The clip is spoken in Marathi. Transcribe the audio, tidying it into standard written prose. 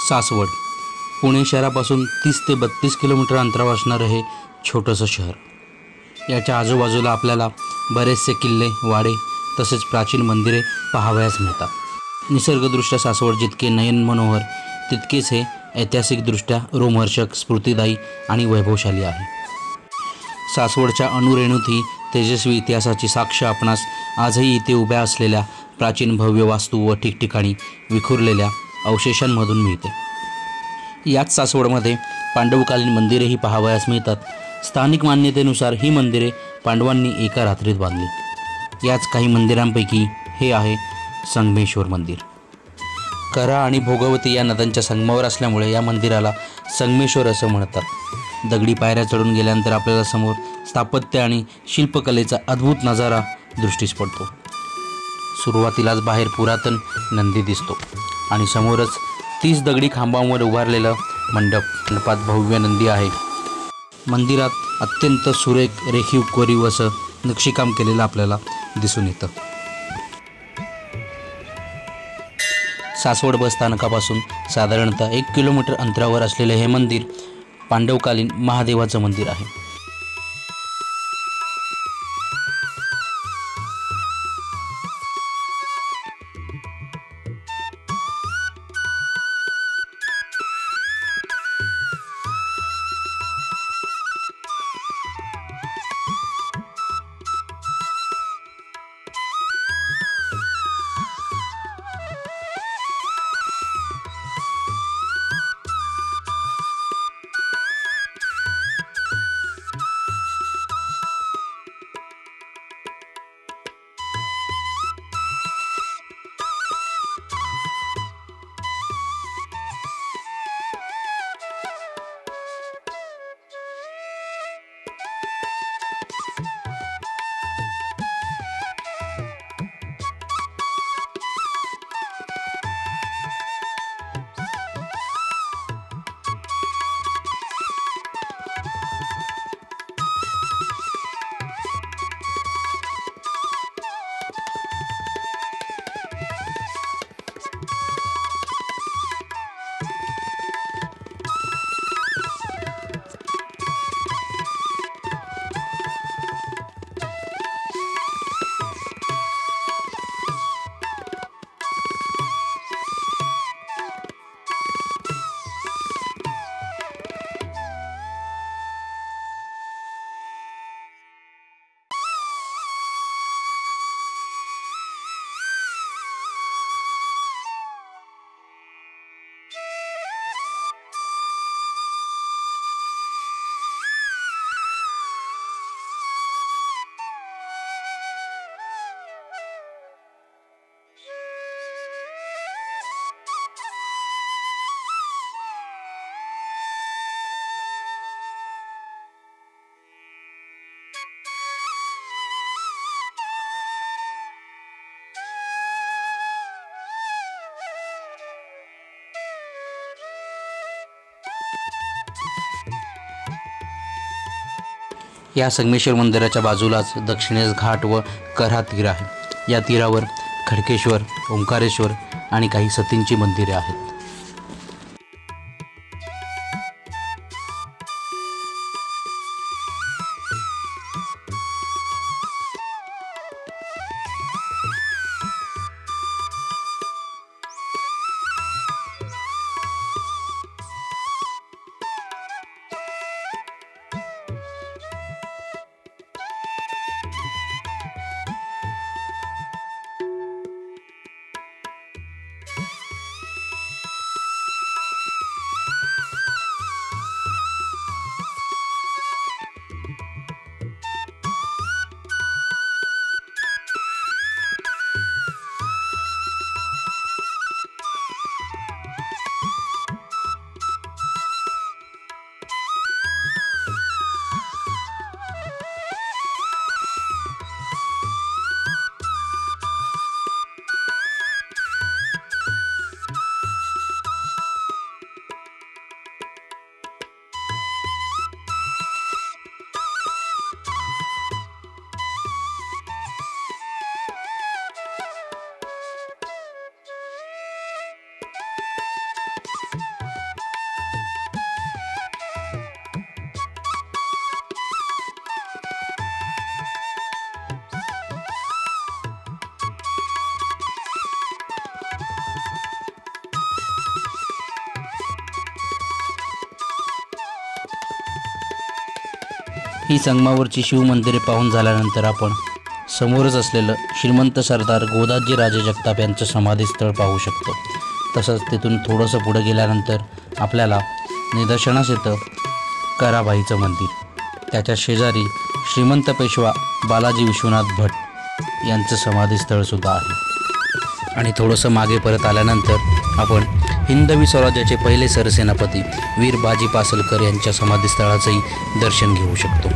सासवड पुणे शहरापासून 30 ते 32 किलोमीटर अंतरावर असणारं हे छोटंसं शहर। याच्या आजूबाजूला आपल्याला बरेचसे किल्ले, वाडे तसेच प्राचीन मंदिरे पाहावयास मिळतात। निसर्गदृष्ट्या सासवड जितके नयन मनोहर तितकेच हे ऐतिहासिकदृष्ट्या रोमहर्षक, स्फूर्तिदायी आणि वैभवशाली आहे। सासवडच्या अणुरेणूत ही तेजस्वी इतिहासाची साक्ष आपणास आजही इथे उभ्या असलेल्या प्राचीन भव्य वास्तू व ठिकठिकाणी विखुरलेल्या अवशेषांमधून मिळते। याच सासवडमध्ये पांडवकालीन मंदिरेही पाहावयास मिळतात। स्थानिक मान्यतेनुसार ही मंदिरे पांडवांनी एका रात्रीत बांधली। याच काही मंदिरांपैकी हे आहे संगमेश्वर मंदिर। कऱ्हा आणि भोगवती या नद्यांच्या संगमावर असल्यामुळे या मंदिराला संगमेश्वर असं म्हणतात। दगडी पायऱ्या चढून गेल्यानंतर आपल्याला समोर स्थापत्य आणि शिल्पकलेचा अद्भुत नजारा दृष्टीस पडतो। सुरुवातीलाच बाहेर पुरातन नंदी दिसतो आणि समोरच 30 दगडी खांबांवर उभारलेलं मंडपात भव्य नंदी आहे। मंदिरात अत्यंत सुरेख, रेखीव, कोरीव असं नक्षीकाम केलेलं आपल्याला दिसून येतं। सासवड बस स्थानकापासून साधारणतः 1 किलोमीटर अंतरावर असलेले हे मंदिर पांडवकालीन महादेवाचं मंदिर आहे। या संगमेश्वर मंदिराच्या बाजूलाच दक्षिणेस घाट व कऱ्हा तीर आहे। या तीरावर खडकेश्वर, ओंकारेश्वर आणि काही सतींची मंदिरे आहेत। ही संगमावरची शिवमंदिरे पाहून झाल्यानंतर आपण समोरच असलेलं श्रीमंत सरदार गोदाजी राजे जगताप यांचं समाधीस्थळ पाहू शकतो. तसंच तिथून थोडंसं पुढे गेल्यानंतर आपल्याला निदर्शनास येतं कराबाईचं मंदिर. त्याच्या शेजारी श्रीमंत पेशवा बालाजी विश्वनाथ भट यांचं समाधीस्थळसुद्धा आहे. आणि थोडंसं मागे परत आल्यानंतर आपण हिंदवी स्वराज्याचे पहिले सरसेनापती वीर बाजी पासलकर यांच्या समाधीस्थळाचंही दर्शन घेऊ शकतो.